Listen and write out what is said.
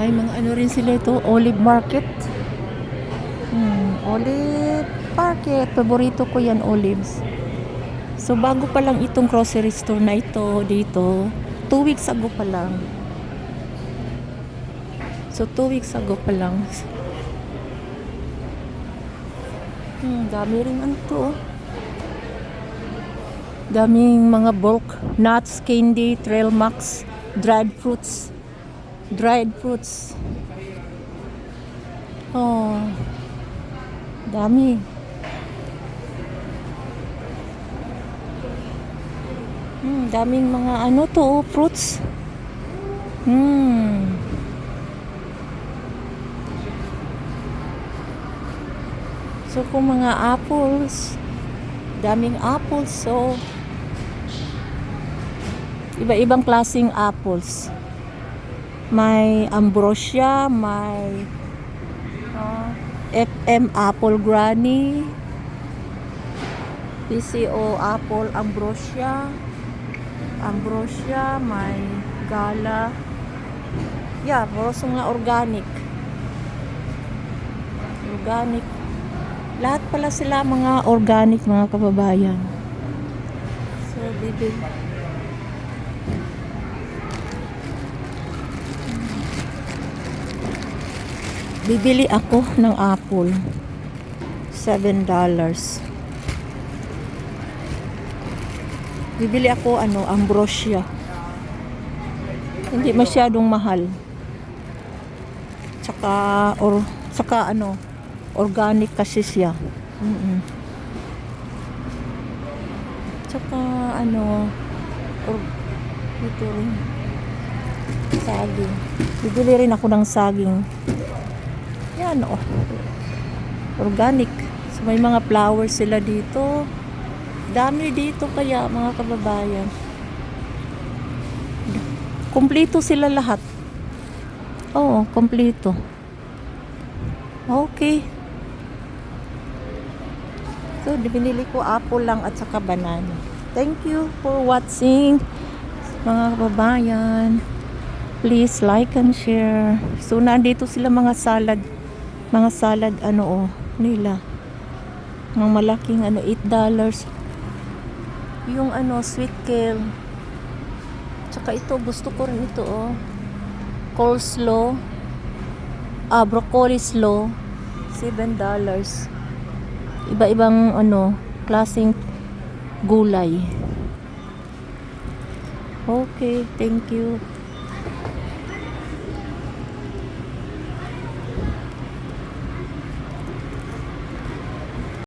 May mga ano rin sila ito, olive market. Olive market. Paborito ko yan, olives. So, bago pa lang itong grocery store na ito dito. 2 weeks ago pa lang. So, 2 weeks ago pa lang. Dami rin ano to. Daming mga bulk nuts, candy, trail mix, dried fruits. Dried fruits. Oh. Dami. Daming mga ano to, fruits. So, kung mga apples, daming apples. So, iba-ibang klaseng apples. May ambrosia, may FM apple granny, PCO apple ambrosia, may gala. Yeah, puros nga organic. Organic. Lahat pala sila mga organic, mga kababayan. So, bibili ako ng apple. $7. Bibili ako ambrosia. Hindi masyadong mahal. Tsaka organic kasi siya. Tsaka ito rin. Saging. Bibili rin ako ng saging. Yan organic. So, may mga flowers sila dito. Dami dito kaya mga kababayan. Kumpleto sila lahat. Oo, kumpleto. Okay. So, binili ko apple lang at saka banana. Thank you for watching mga kababayan. Please like and share. So, nandito sila mga salad nila. Mga malaking $8. Yung sweet kale. Tsaka ito, gusto ko rin ito coleslaw. Broccoli slaw. $7. Iba-ibang klaseng gulay. Okay, thank you.